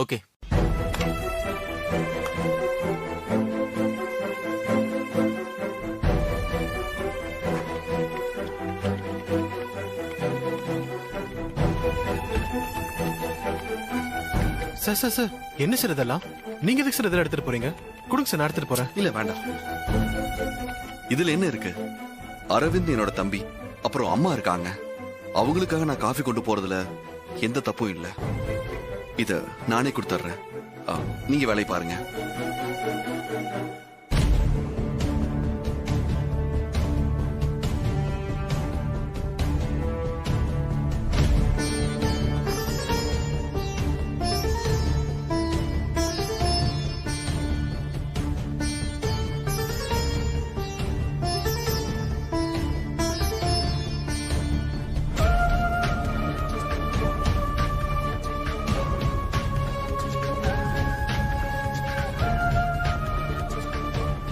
Okay. Sir sir sir என்ன sir இதெல்லாம்? நீங்க எதுக்கு சார் இதெல்லாம் எடுத்துட்டு போறீங்க? கொடுங்க சார், நான் எடுத்துட்டு போறேன். இல்ல வேண்டாம். இதுல என்ன இருக்கு? அரவிந்த் என்னோட தம்பி, அப்புறம் அம்மா இருக்காங்க. அவங்களுக்காக நான் காஃபி கொண்டு போறதுல எந்த தப்பும் இல்ல. இத நானே கொடுத்துட்றேன். நீங்க வேலை பாருங்க.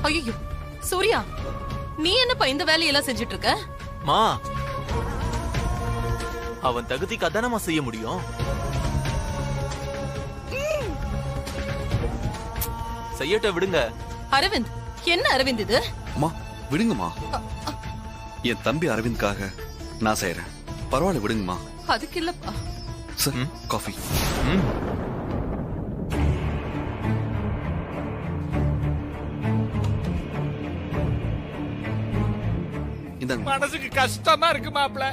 ஐயோ சூர்யா, நீ என்னப்பா இந்த வேலையெல்லாம் செஞ்சுட்டு இருக்க? மா, அவன் தகுதிக்கு அதானமா செய்ய முடியும். செய்யட்ட விடுங்க. அரவிந்த், என்ன அரவிந்த் இது? அம்மா விடுங்கம்மா. என் தம்பி அரவிந்த்காக நான் செய்யறேன். பரவாயில்ல விடுங்கம்மா. அதுக்கு இல்லப்பா. Sir coffee. மனசுக்கு கஷ்டமா இருக்கு மாப்ள.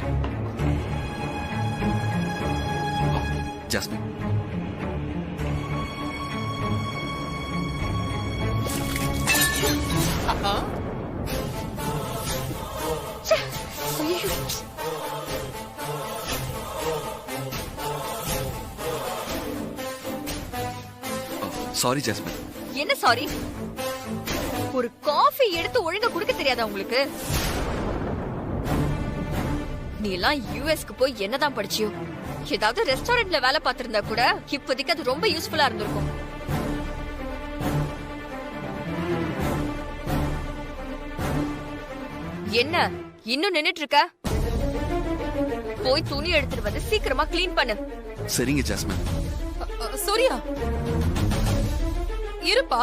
Jasmine, sorry jasmine. என்ன சாரி? ஒரு காஃபி எடுத்து ஒழுங்கா குடிக்க தெரியாதா உங்களுக்கு? நீ எல்லாம் யுஎஸ்க்கு போய் என்னதான் படிச்சியோ? ஏதாவது ரெஸ்டாரண்ட்ல வேலை பார்த்திருந்தா கூட இப்போதைக்கு அது ரொம்ப யூஸ்ஃபுல்லா இருந்திருக்கும். என்ன இன்னும் நின்னுட்டு இருக்க? போய் துணி எடுத்துட்டு வந்து சீக்கிரமா கிளீன் பண்ணு. சரிங்க ஜாஸ்மின். சூர்யா இருப்பா,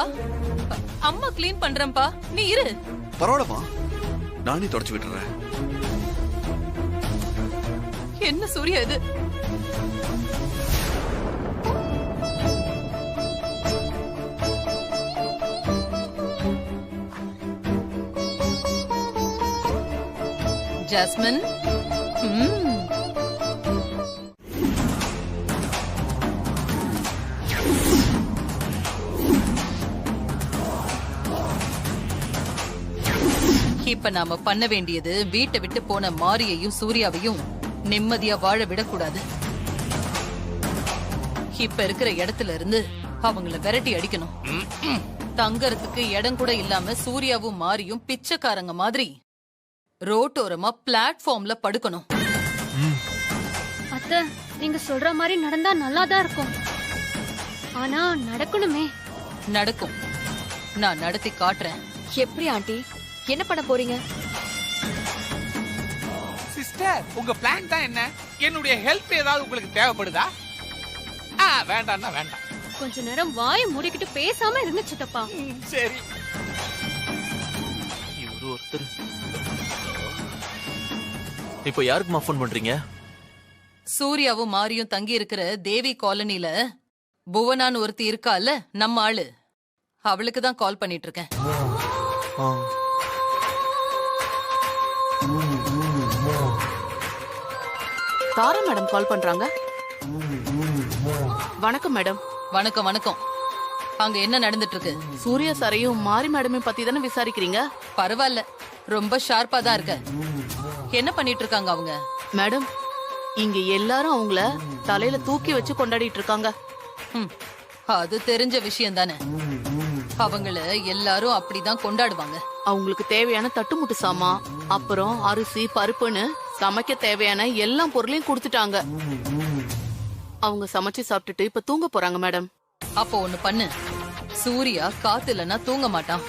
அம்மா கிளீன் பண்றேன்பா, நீ இரு. பரவாயில்லமா, நானே தொடச்சு விட்டுறேன். என்ன சூர்யா இது? ஜாஸ்மின், இப்ப நாம பண்ண வேண்டியது வீட்டை விட்டு போன மாரியையும் சூர்யாவையும் நிம்மதியா வாழ விடக்கூடாது. இப்ப இருக்கிற இடத்துல இருந்து அவங்கள விரட்டி அடிக்கணும். தங்கறதுக்கு இடம் கூட இல்லாம சூர்யாவும் மாரியும் பிச்சைக்காரங்க மாதிரி ரோட்டோரமா பிளாட்ஃபார்ம்ல படுக்கணும். அத்தை, நீங்க சொல்ற மாதிரி நடந்தா நல்லாதான் இருக்கும். ஆனா நடக்கணுமே. நடக்கும், நான் நடத்தி காட்டுறேன். எப்படி ஆண்டி, என்ன பண்ண போறீங்க? சிஸ்டர், உங்க பிளான் தான் என்ன? என்னுடைய ஹெல்ப் ஏதாவது உங்களுக்கு தேவைப்படுதா? வேண்டாம்னா வேண்டாம். கொஞ்ச நேரம் வாயை மூடிக்கிட்டு பேசாம இருங்க சித்தப்பா. சரி. இவரு ஒருத்தர். இப்போ யாருக்குமா ஃபோன் பண்றீங்க? சூர்யாவும் மாரியும் தங்கி இருக்கிற தேவி காலனில புவனான்னு ஒருத்தி இருக்கால, நம்ம ஆளு, அவளுக்கு தான் கால் பண்ணிட்டு இருக்கேன். தாரா மேடம் கால் பண்றாங்க. வணக்கம் மேடம். வணக்கம் வணக்கம். அங்க என்ன நடந்துட்டு இருக்கு? சூர்யா சாரையும் மாரி மேடமே பத்தி தானே விசாரிக்கிறீங்க? பரவாயில்ல, ரொம்ப ஷார்ப்பா தான் இருக்க. என்ன பண்ணிட்டு இருக்காங்க அவங்க? மேடம், இங்க எல்லாரும் அவங்கள தலையில தூக்கி வச்சு கொண்டாடிட்டு இருக்காங்க. அது தெரிஞ்ச விஷயம் தானே. அவங்கள எல்லாரும் அப்படிதான் கொண்டாடுவாங்க. அவங்களுக்கு தேவையான தட்டுமுட்டு சாமான், அப்புறம் அரிசி பருப்புன்னு சமைக்க தேவையான எல்லா பொருளையும் கொடுத்துட்டாங்க. அவங்க சமைச்சு சாப்பிட்டுட்டு இப்ப தூங்க போறாங்க மேடம். அப்போ ஒண்ணு பண்ணு, சூர்யா காத்து இல்லனா தூங்க மாட்டான்.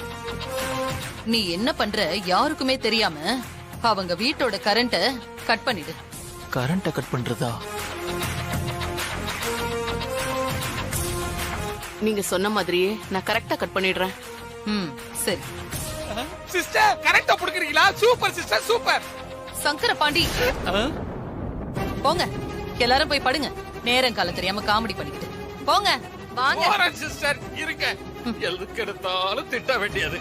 நீ என்ன பண்ற யாருக்குமே தெரியாம அவங்க வீட்டோட கரண்ட கட் பண்ணிடு. கரண்ட கட் பண்றதா? நீங்க சொன்ன மாதிரியே நான் கரெக்டா கட் பண்ணிடுறேன். ம் சரி. சிஸ்டர் கரெக்டா புடிக்கிறீங்களா? Super sister super. Sankara Pandi போங்க, எல்லாரும் போய் படுங்க. நேரம் காலம் தெரியாம காமெடி பண்ணிக்கிட்டு போங்க. வாங்க. போறேன் சிஸ்டர், இருங்க. எதுக்கு எடுத்தாலும் திட்ட வேண்டியது.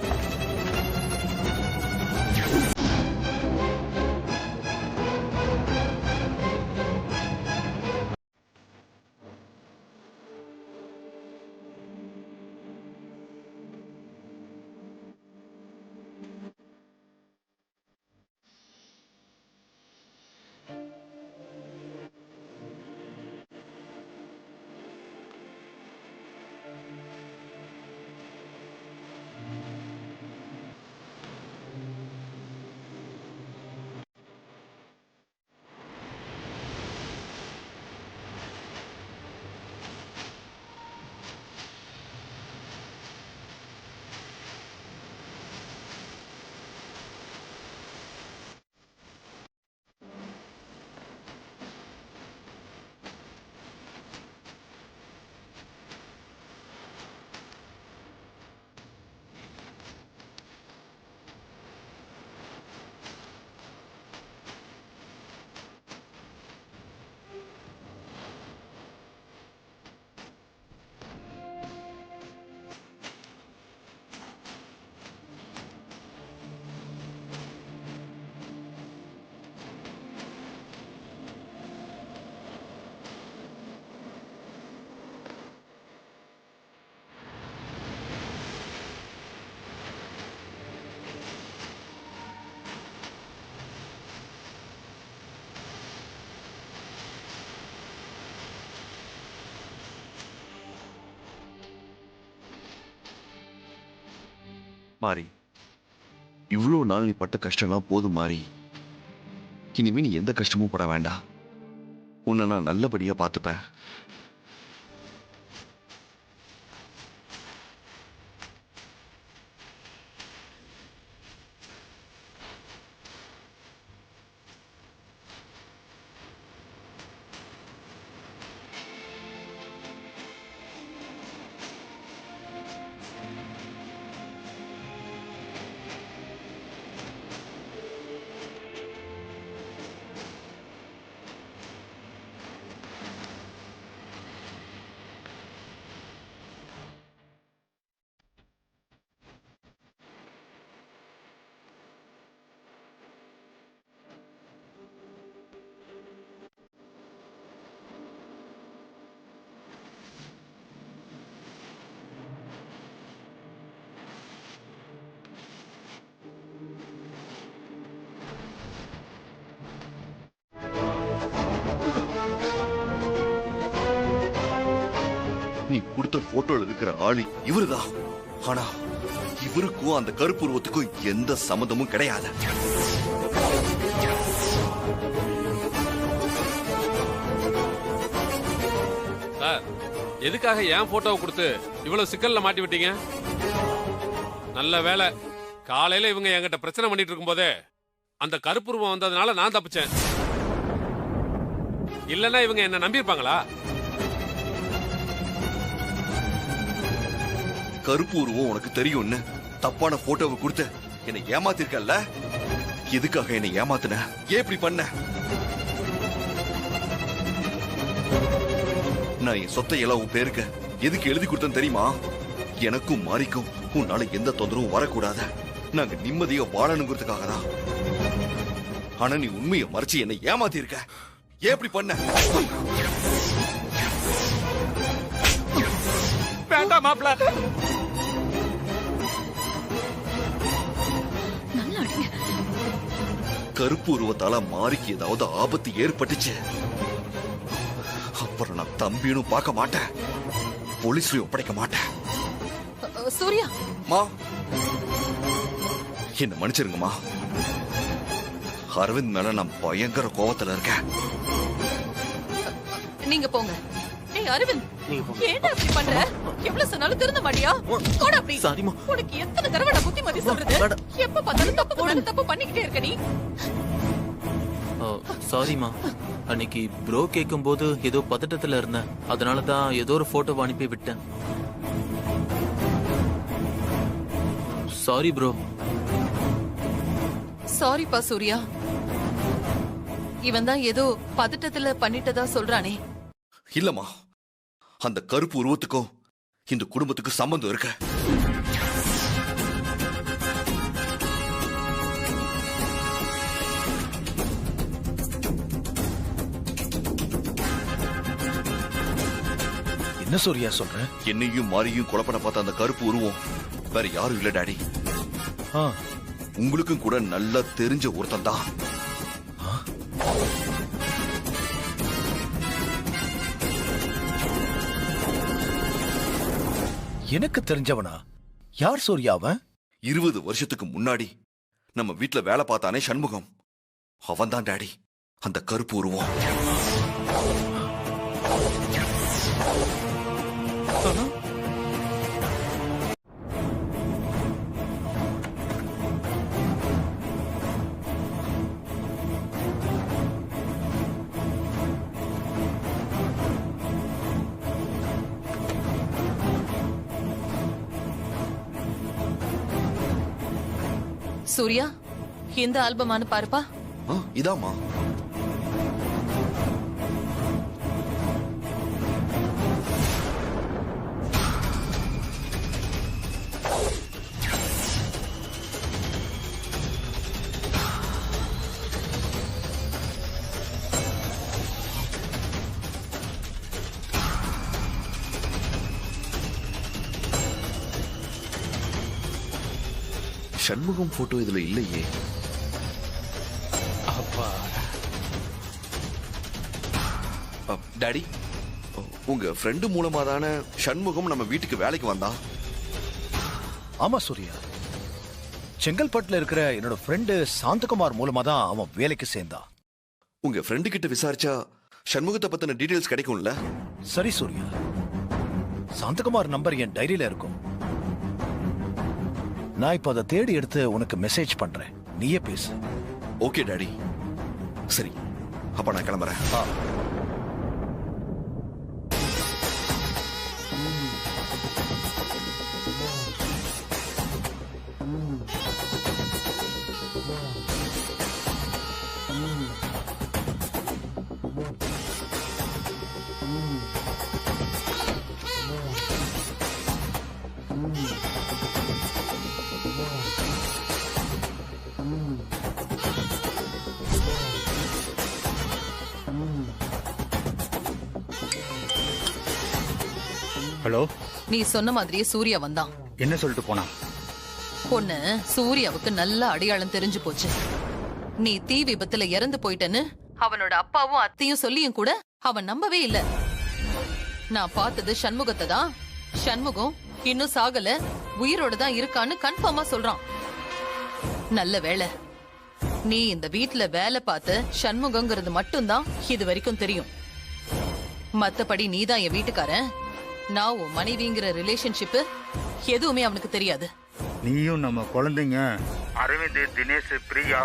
மாறி, இவ்வளவு நாள் நீ பட்ட கஷ்டம்லாம் போதும் மாறி. இனிமே நீ எந்த கஷ்டமும் பட வேண்டாம். உன்னை நான் நல்லபடியா பார்த்துப்பேன். நீ கொடுத்த போட்டோல இருக்கிற ஆளு இவருதான். ஆனா இவருக்கும் அந்த கருப்புருவத்துக்கும் எந்த சம்மந்தமும் கிடையாது. சார், எதுக்காக என் போட்டோவை கொடுத்து இவ்வளவு சிக்கல்ல மாட்டி விட்டீங்க? நல்ல வேலை, காலையில இவங்க என்கிட்ட பிரச்சனை பண்ணிட்டு இருக்கும் போதே அந்த கருப்புருவம் வந்ததுனால நான் தப்பிச்சேன். இல்லன்னா இவங்க என்ன நம்பியிருப்பாங்களா? கருப்பு உருவம் உனக்கு தெரியும்னு தப்பான போட்டோவை கொடுத்து என்னை ஏமாத்திருக்கல்ல? எதுக்காக என்னை ஏமாத்தின? ஏன் இப்படி பண்ண? நான் என் சொத்தை எல்லாம் உன் பேருக்கு எதுக்கு எழுதி கொடுத்தேன்னு தெரியுமா? எனக்கும் மாறிக்கும் உன்னால எந்த தொந்தரவும் வரக்கூடாது, நாங்க நிம்மதியா வாழணுங்கிறதுக்காக தான். ஆனா நீ உண்மையை மறைச்சு என்னை ஏமாத்தி இருக்க. ஏன் இப்படி பண்ண? வேண்டாம் மாப்ள. கருப்பு உருவத்தால மாறிக்கு ஏதாவது ஆபத்து ஏற்பட்டுச்சு, அப்புறம் நான் தம்பியும் பார்க்க மாட்டேன், போலீஸ்லயும் ஒப்படைக்க மாட்டேன். சூர்யா, மா என்ன மன்னிச்சிருங்கம்மா. அரவிந்த் மேல நான் பயங்கர கோவத்துல இருக்கேன். நீங்க போங்க. ஏய் அரவிந்த், ஏன்டா இப்படி பண்ற? எவ்வளவு சொன்னாலும் திருந்த மாட்டியா? போடா அப்படி. சாரிமா. உனக்கு எத்தனை தடவை நான் புத்திமதி சொல்றது? எப்ப பார்த்தாலும் தப்பு பண்ணிக்கிட்டே இருக்க நீ. சாரிம்மா. அன்னைக்கு ப்ரோ கேட்கும்போது ஏதோ பதட்டத்துல இருந்தேன். அதனால தான் ஏதோ ஒரு போட்டோ அனுப்பி விட்டேன். Sorry bro. சாரிப்பா சூர்யா. இவன் தான் ஏதோ பதட்டத்துல பண்ணிட்டதா சொல்றானே. இல்லம்மா, அந்த கருப்பு உருவத்துக்கும் இந்த குடும்பத்துக்கு சம்பந்தம் இருக்க. என்ன சூர்யா சொல்ற? என்னையும் மாரியும் கொலை பண்ண பார்த்த அந்த கருப்பு உருவம் வேற யாரும் இல்ல டாடி. உங்களுக்கும் கூட நல்லா தெரிஞ்ச ஒருத்தன் தான். எனக்கு தெரிஞ்சவனா? யார் சூர்யா அவன்? 20 வருஷத்துக்கு முன்னாடி நம்ம வீட்டுல வேலை பார்த்தானே சண்முகம், அவன் தான் டாடி அந்த கருப்பு உருவம். சூர்யா, இந்த ஆல்பமானு பாருப்பா. இதாமா. சண்முகம் போட்டோ இதுல இல்லையே. டாடி, உங்க ஃப்ரெண்டு மூலமா தானே சண்முகம் நம்ம வீட்டுக்கு வேலைக்கு வந்தான்? ஆமா சூர்யா, செங்கல்பட்டுல இருக்கிற என்னோட ஃப்ரெண்டு சாந்தகுமார் மூலமா தான் அவன் வேலைக்கு சேர்ந்தான். உங்க ஃப்ரெண்டு கிட்ட விசாரிச்சா சண்முகத்தை பத்தின டீடைல்ஸ் கிடைக்கும்ல? சரி சூர்யா, சாந்தகுமார் நம்பர் என் டைரியில இருக்கும். நான் இப்ப அதை தேடி எடுத்து உனக்கு மெசேஜ் பண்றேன், நீயே பேசு. Okay daddy. சரி, அப்ப நான் கிளம்புறேன். ஹலோ. நீ சொன்ன மாதிரியே சூர்யா வந்தான். என்ன சொல்லிட்டு போனா? பொண்ணு சூர்யாவுக்கு நல்ல அடையாளம் தெரிஞ்சு போச்சு. நீ தீ விபத்துல இறந்து போயிட்டன்னு அவனோட அப்பாவும் அத்தையும் சொல்லியும் கூட அவன் நம்பவே இல்ல. நான் பார்த்தது சண்முகத்தை தான். சண்முகம் இன்னும் சாகல, உயிரோட தான் இருக்கான்னு கன்ஃபார்மா சொல்றான். நல்ல வேளை நீ இந்த வீட்டுல வேலை பார்த்த சண்முகங்கிறது மட்டும்தான் இது வரைக்கும் தெரியும். மத்தபடி நீதான் என் வீட்டுக்காரன், நான் உன் மனைவிங்கிற ரிலேஷன்ஷிப் எதுவுமே அவனுக்கு தெரியாது. நீயும் நம்ம குழந்தைங்க அரவிந்த், தினேஷ், பிரியா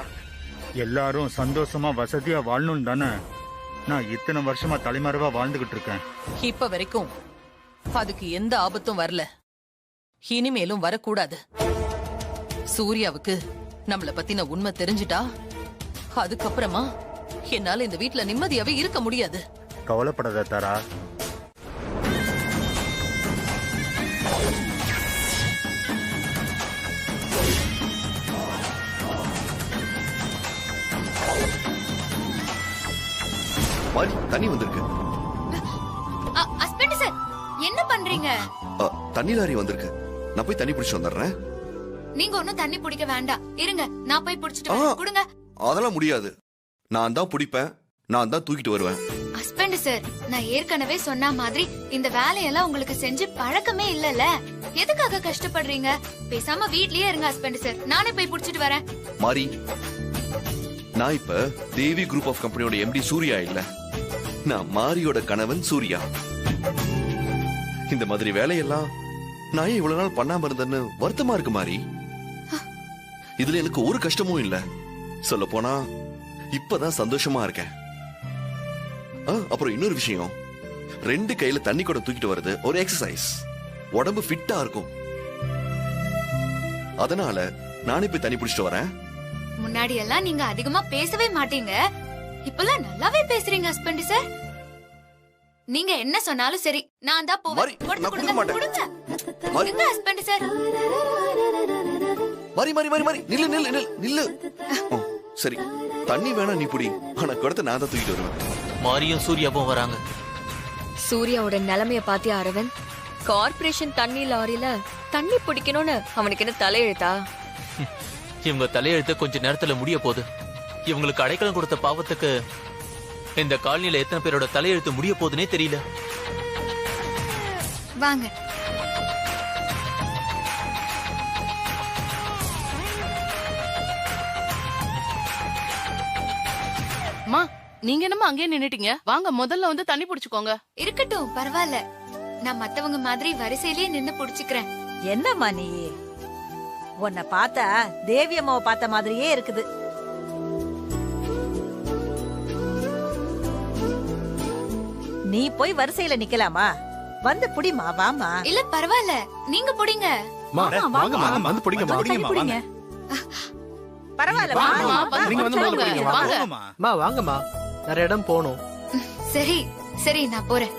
எல்லாரும் சந்தோஷமா வசதியா வாழணும் தானே நான் இத்தனை வருஷமா தலைமறைவா வாழ்ந்துகிட்டு இருக்கேன். இப்ப வரைக்கும் அதுக்கு எந்த ஆபத்தும் வரல, இனிமேலும் வரக்கூடாது. சூர்யாவுக்கு நம்மள பத்தின உண்மை தெரிஞ்சிட்டா அதுக்கப்புறமா என்னால இந்த வீட்டுல நிம்மதியாவே இருக்க முடியாது. கவலைப்படாத தாரா. மாரி, தண்ணி வந்திருக்கு. ஹஸ்பண்ட் சார், என்ன பண்றீங்க? தண்ணி லாரி வந்திருக்கு, நான் போய் தண்ணி பிடிச்சு வந்துடுறேன். நீங்க ஒன்னும் தண்ணி பிடிக்க வேண்டாம், இருங்க நான் போய் பிடிச்சிட்டு வரேன். கொடுங்க. அதெல்லாம் முடியாது, நான் தான் பிடிப்பேன், நான் தான் தூக்கிட்டு வருவேன். ஹஸ்பண்ட் சார், நான் ஏற்கனவே சொன்ன மாதிரி இந்த வேலையெல்லாம் உங்களுக்கு செஞ்சு பழக்கமே இல்லல, எதுக்காக கஷ்டப்படுறீங்க? பேசாம வீட்லயே இருங்க ஹஸ்பண்ட் சார், நானே போய் பிடிச்சிட்டு வரேன். மாரி, நான் இப்ப தேவி குரூப் ஆஃப் கம்பெனியோட எம்டி சூர்யா இல்ல, நான் மாரியோட கணவன் சூர்யா. இந்த மாதிரி வேலையெல்லாம் நான் ஏன் இவ்வளவு நாள் பண்ணாம இருந்தேன்னு வருத்தமா இருக்கு மாரி. இதுல எனக்கு ஒரு கஷ்டமும் இல்ல. சொல்ல போனா இப்பதான் சந்தோஷமா இருக்கேன். அப்புறம் இன்னொரு விஷயம், 2 கையில தண்ணி குடம் தூக்கிட்டு வருது ஒரு எக்ஸசைஸ். உடம்பு ஃபிட்டா இருக்கும். அதனால நானே போய் தண்ணி பிடிச்சிட்டு வரேன். முன்னாடி எல்லாம் நீங்க அதிகமா பேசவே மாட்டீங்க, இப்பெல்லாம் நல்லாவே பேசுறீங்க ஹஸ்பண்ட் சார். நீங்க என்ன சொன்னாலும் சரி, நான் தான் போவேன். கொடுங்க ஹஸ்பண்ட் சார். மரி மரி மரி மரி நில்லு நில்லு நில்லு நில்லு. சரி, தண்ணி வேணா நீ புடி, ஆனா குடத்தை நான் தான் தூக்கிட்டு வருவேன். மாரியும் சூர்யாவும் வராங்க. சூர்யாவோட நிலைமைய பாத்தியா அரவிந்த்? கார்ப்பரேஷன் தண்ணி லாரியில தண்ணி பிடிக்கணும்னு அவனுக்கு என்ன தலையெழுத்தா? இவங்க தலையெழுத்து கொஞ்ச நேரத்துல முடிய போகுது. இவங்களுக்கு அடைக்கலம் கொடுத்த பாவத்துக்கு இந்த காலனில எத்தனை பேரோட தலையெழுத்து முடிய போகுதுன்னே தெரியல. வாங்க. அம்மா, நீங்க என்னமா அங்கேயே நின்னுட்டீங்க? வாங்க, முதல்ல வந்து தண்ணி பிடிச்சுக்கோங்க. இருக்கட்டும், பரவாயில்ல. நான் மத்தவங்க மாதிரி வரிசையிலேயே நின்னு புடிச்சுக்கிறேன். என்னம்மா நீ? உன்னை பார்த்தா தேவி அம்மாவை பார்த்த மாதிரியே இருக்குது. நீ போய் வரிசையில நிக்கலாமா? வந்து புடிமா, வாமா. இல்ல பரவாயில்ல, நீங்க புடிங்க. வந்து பிடிங்கம்மா. பரவாயில்ல, வாங்கம்மா, நிறைய இடம் போகணும். சரி சரி, நான் போறேன்.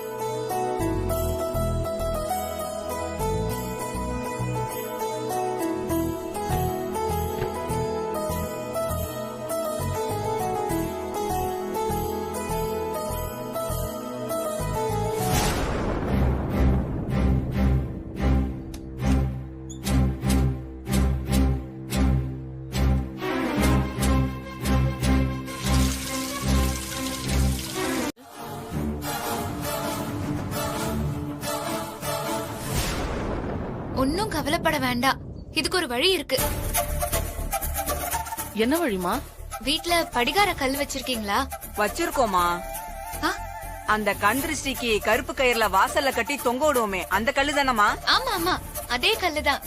ஒன்னும் கவலைப்பட வேண்டாம், இதுக்கு ஒரு வழி இருக்கு. என்ன வழிமா? வீட்ல படிகார கல் வச்சிருக்கீங்களா? வச்சிருக்கோமா. அந்த கந்திருஷ்டிக்கு கருப்பு கயிறுல வாசல்ல கட்டி தொங்க விடுவோமே, அந்த கல்லு தானமா? ஆமா ஆமா, அதே கல்லுதான்.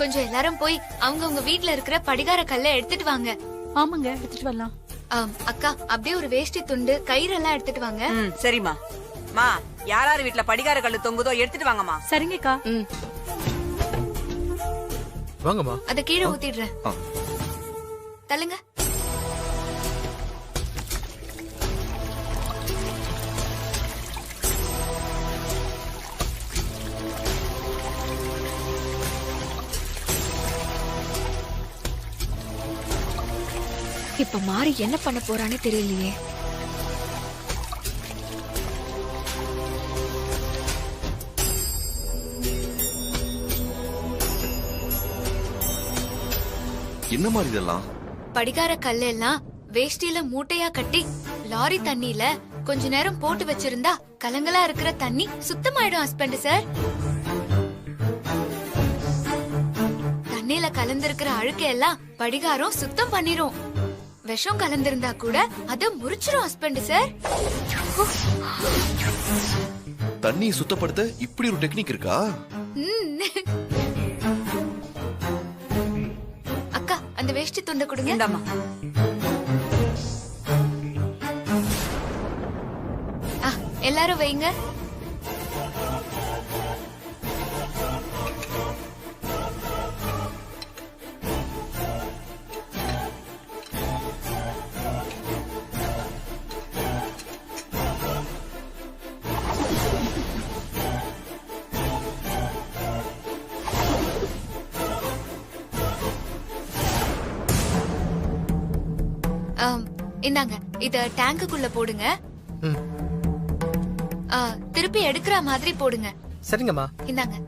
கொஞ்சம் எல்லாரும் போய் அவங்க வீட்ல இருக்கிற படிகார கல்ல எடுத்துட்டு வாங்க. ஆமாங்க, எடுத்துட்டு வரலாம். அக்கா, அப்படியே ஒரு வேஷ்டி துண்டு கயிறு எல்லாம் எடுத்துட்டு வாங்க. சரிம்மா. மா, யாராரு வீட்ல படிகார கல்லு தொங்குதோ எடுத்துட்டு வாங்கம்மா. சரிங்கக்கா. வாங்கம்மா. அத கீழே ஊத்திடுறேன். தள்ளுங்க. இப்ப மாறி என்ன பண்ண போறான்னு தெரியலையே. என்ன மாதிரி இதெல்லாம்? படிகார கல்ல எல்லாம் வேஷ்டியில மூட்டையா கட்டி லாரி தண்ணியில கொஞ்ச நேரம் போட்டு வச்சிருந்தா கலங்களா இருக்கிற தண்ணி சுத்தமாயிடும் ஹஸ்பண்ட் சார். தண்ணியில கலந்திருக்கிற அழுக்க எல்லாம் படிகாரம் சுத்தம் பண்ணிரும். விஷம் கலந்திருந்தா கூட அத முறிச்சிரும் ஹஸ்பண்ட் சார். தண்ணி சுத்தப்படுத்த இப்படி ஒரு டெக்னிக் இருக்கா? அக்கா, அந்த வேஷ்டி துண்டை கொடுங்க. எல்லாரும் வைங்க. இந்தாங்க, இத டேங்குக்குள்ள போடுங்க. திருப்பி எடுக்கிற மாதிரி போடுங்க. சரிங்கம்மா. இந்தாங்க.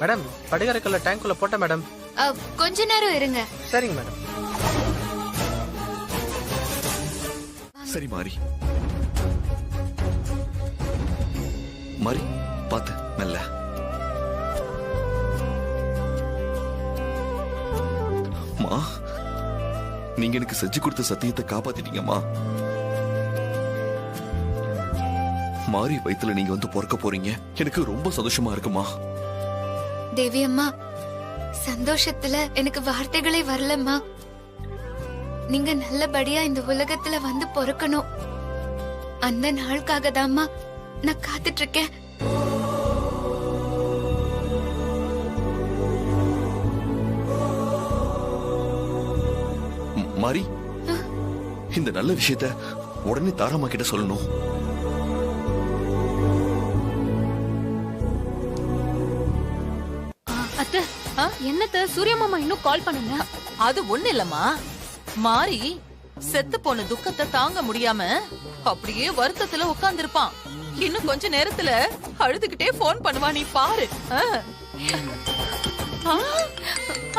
மேடம், படிகார கல்ல டேங்க்குள்ள போட்ட மேடம். கொஞ்ச நேரம் இருங்க. சரிங்க மேடம். சரி மாறி. மாறி பாத்து மெல்ல. மா, நீங்க எனக்கு செஞ்சு கொடுத்த சத்தியத்தை காப்பாத்திட்டீங்கம்மா. மாறி வயித்துல நீங்க வந்து பொறுக்க போறீங்க, எனக்கு ரொம்ப சந்தோஷமா இருக்குமா. தேவி அம்மா, சந்தோஷத்துல எனக்கு வார்த்தைகளே வரலம்மா. நீங்க நல்லபடியா இந்த உலகத்துல வந்து பொறுக்கணும், அந்த நாளுக்காக தான்மா நான் காத்துட்டு இருக்கேன். மாறி, இந்த நல்ல விஷயத்த உடனே தாராமா கிட்ட சொல்லணும். அத்தை, என்னத்த சூர்யா மாமா இன்னும் கால் பண்ணுங்க? அது ஒண்ணு இல்லம்மா, மாறி செத்து போன துக்கத்தை தாங்க முடியாம அப்படியே வருத்தத்துல உட்கார்ந்து இருப்பான். இன்னும் கொஞ்ச நேரத்துல அழுதுகிட்டே போன் பண்ணுவா, நீ பாரு.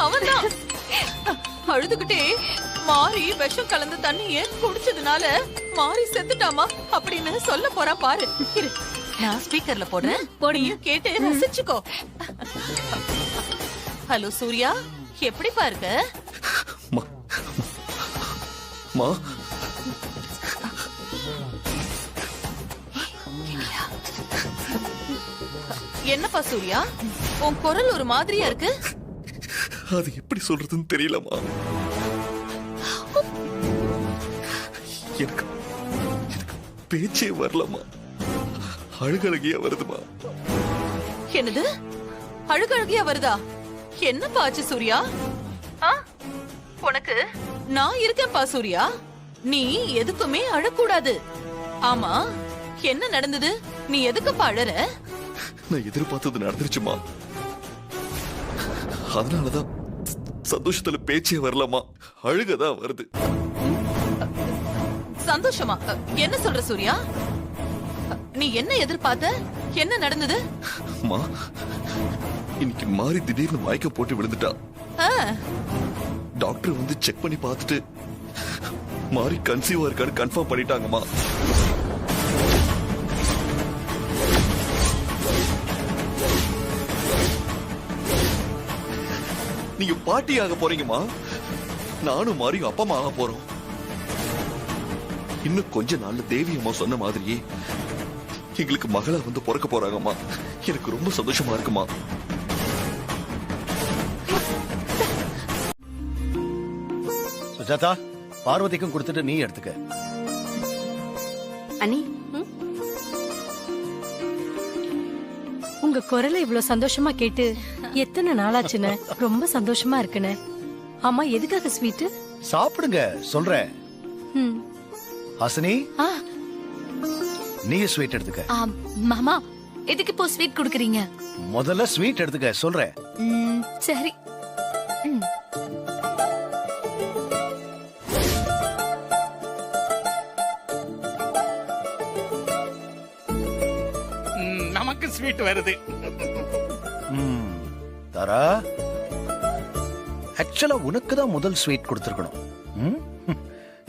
அவன்தான் அழுதுகிட்டே மாறி விஷம் கலந்த தண்ணிய குடிச்சதுனால மாறி செத்துட்டாமா அப்படின்னு சொல்ல போறா பாரு. இரு, நான் ஸ்பீக்கர்ல போடுறேன், போடியும் கேட்டு ரசிச்சுக்கோ. ஹலோ சூர்யா, எப்படி பாருங்க? மா, என்னப்பா சூர்யா, உன் குரல் ஒரு மாதிரியா இருக்கு. அது எப்படி சொல்றதுன்னு தெரியலமா. எனக்கு பேச்சே வரலமா, அழுகழகியா வருதுமா. என்னது, அழுகழகியா வருதா? என்னப்பா ஆச்சு சூர்யா? உனக்கு நான் இருக்கேன்ப்பா சூர்யா, நீ எதுக்குமே அழக்கூடாது. ஆமா, என்ன நடந்தது? நீ எதுக்குப்பா அழற? நான் எதிர்பார்த்தது நடந்துருச்சுமா, அதனாலதான் சந்தோஷத்துல பேச்சே வரலமா, அழுகதான் வருது. சந்தோஷமா? என்ன சொல்ற சூர்யா? நீ என்ன எதிர்பார்த்த? என்ன நடந்தது? மா, இன்னைக்கு மாறி திடீர்னு மயக்க போட்டு விழுந்துட்டா. டாக்டர் வந்து செக் பண்ணி பார்த்துட்டு மாறி கன்சீவா இருக்கான்னு கன்ஃபார்ம் பண்ணிட்டாங்கம்மா. நீங்க பாட்டி ஆக போறீங்கம்மா, நானும் மாறியும் அப்பா அம்மா ஆக போறோம். இன்னும் கொஞ்ச நாள்ல தேவி அம்மா சொன்ன மாதிரியே எங்களுக்கு மகளா வந்து பிறக்க போறாங்கம்மா. எனக்கு ரொம்ப சந்தோஷமா இருக்குமா. சுஜாதா, பார்வதிக்கும் கொடுத்துட்டு நீ எடுத்துக்க. அனி, உங்க குரலை இவ்வளவு சந்தோஷமா கேட்டு எத்தனை நாளாச்சுன்னு ரொம்ப சந்தோஷமா இருக்குன்னு. ஆமா, எதுக்காக ஸ்வீட்? சாப்பிடுங்க, சொல்றேன். ஹாசினி, நீ ஸ்வீட் எடுத்துக்க. மாமா, எதுக்கு இப்போ ஸ்வீட் குடுக்குறீங்க? முதல்ல ஸ்வீட் எடுத்துக்க, சொல்றேன். சரி. நமக்கு ஸ்வீட் வருது. தாரா, ஆக்சுவலா உனக்கு தான் முதல் ஸ்வீட் கொடுத்திருக்கணும்.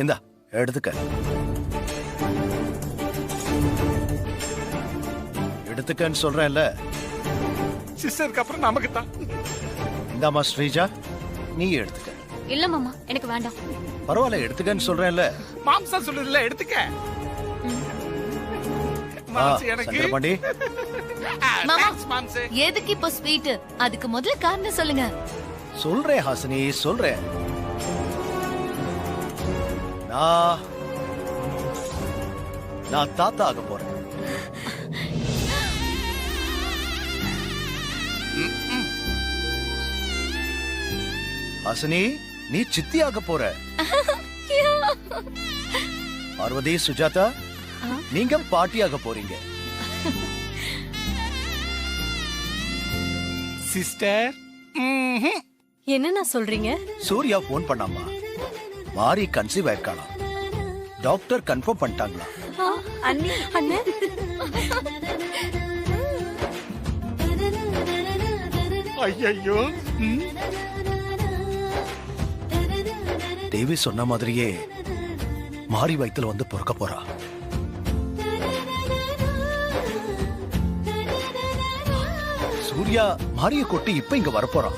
இந்தா எடுத்துக்க. எடுத்துக்கன்னு சொல்றேன்ல. சிஸ்டருக்கு அப்புறம் நமக்கு தான். இந்தாமா ஸ்ரீஜா, நீ எடுத்துக்க. இல்ல மாமா, எனக்கு வேண்டாம். பரவாயில்ல, எடுத்துக்கன்னு சொல்றேன்ல. மாம்சா சொல்லுதுல, எடுத்துக்க. சங்கரபாண்டி, எதுக்கு இப்போ ஸ்வீட்? அதுக்கு முதல்ல காரணம் சொல்லுங்க. சொல்றேன் ஹாசினி, சொல்றேன். நான் தாத்தா ஆக போறேன். ஹாசினி, நீ சித்தி ஆக போற. பார்வதி, சுஜாதா, நீங்க பாட்டியாக போறீங்க. சிஸ்டர், என்ன சொல்றீங்க? சூர்யா போன் பண்ணாமா, மாறி கன்சீவ் ஆயிருக்கானா, டாக்டர் கன்ஃபார்ம் பண்ணிட்டாங்களா. அண்ணி, அண்ணே, ஐயோ, தேவி சொன்ன மாதிரியே மாறி வயித்துல வந்து பிறக்க போறா. சூர்யா மாரிய கொட்டி இப்ப இங்க வரப்போறான்.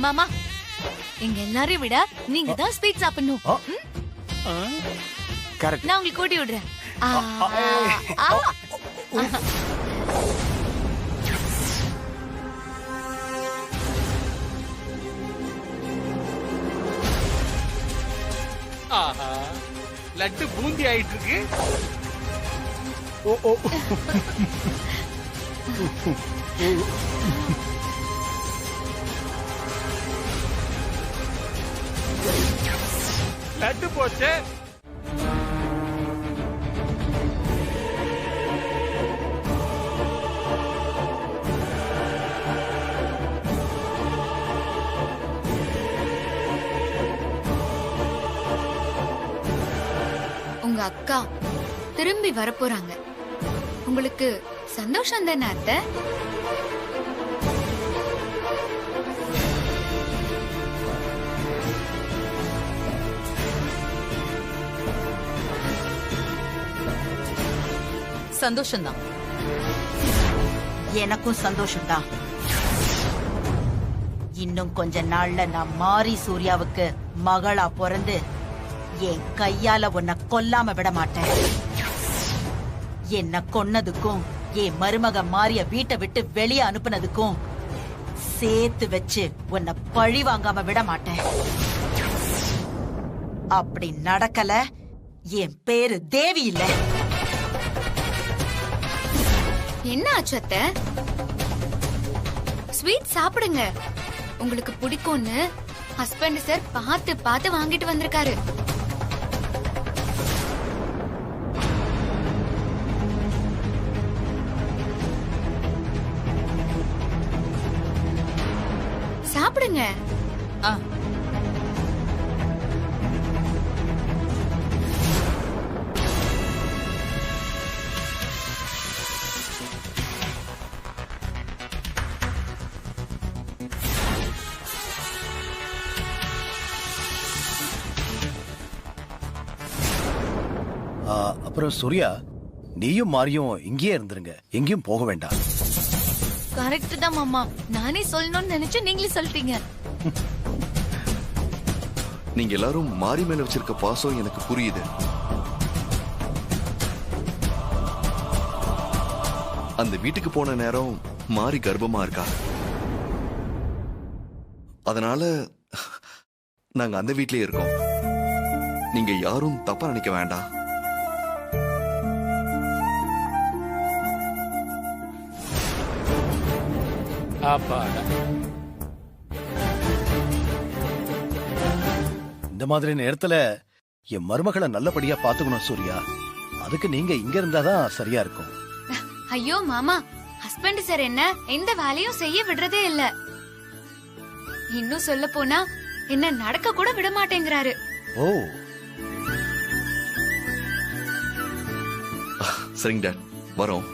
மாமா, இங்க எல்லாரையும் விட நீங்க தான் ஸ்வீட் சாப்பிடணும். நான் உங்களுக்கு கூட்டி விடுறேன். ஆஹா, லட்டு பூந்தி ஆயிட்டு இருக்கு. லட்டு போச்சு. உங்க அக்கா திரும்பி வரப்போறாங்க. உங்களுக்கு சந்தோஷம் தானே அத்தை? சந்தோஷம்தான். எனக்கும் சந்தோஷம்தான். இன்னும் கொஞ்ச நாள்ல நான் மாரி சூர்யாவுக்கு மகளா பிறந்து என் கையால உன்னை கொல்லாம விட மாட்டேன். என்ன கொன்னதுக்கும் என் மருமக மாரிய வீட்டை விட்டு வெளியே அனுப்புனதுக்கும் சேர்த்து வச்சு உன்னை பழி வாங்காம விட மாட்டேன். அப்படி நடக்கல, என் பேரு தேவி இல்ல. என்ன ஆச்சு அத்தை? ஸ்வீட் சாப்பிடுங்க, உங்களுக்கு பிடிக்கும்னு ஹஸ்பண்ட் சார் பார்த்து பார்த்து வாங்கிட்டு வந்திருக்காரு. சாப்பிடுங்க. அப்புறம் சூர்யா, நீயும் மாரியும் இங்கேயே இருந்துருங்க, எங்கேயும் போக வேண்டாம். கரெக்ட் தான் மாமா, நானே சொல்லணும்னு நினைச்சு நீங்களே சொல்லிட்டீங்க. நீங்க எல்லாரும் மாரி மேல வச்சிருக்க பாசம் எனக்கு புரியுது. அந்த வீட்டுக்கு போன நேரம் மாரி கர்ப்பமா இருக்கா. அதனால நாங்க அந்த வீட்லயே இருக்கோம். நீங்க யாரும் தப்பா நினைக்க வேண்டாம். இந்த மாதிரி நேரத்துல என் மருமகளை நல்லபடியா பாத்துக்கணும் சூர்யா. அதுக்கு நீங்க இங்க இருந்தாதான் சரியா இருக்கும். ஐயோ மாமா, ஹஸ்பண்ட் சார் என்ன எந்த வேலையும் செய்ய விடுறதே இல்ல. இன்னும் சொல்ல போனா என்ன நடக்க கூட விட மாட்டேங்கிறாரு. ஓ, சரிங்க டாட், வரோம்.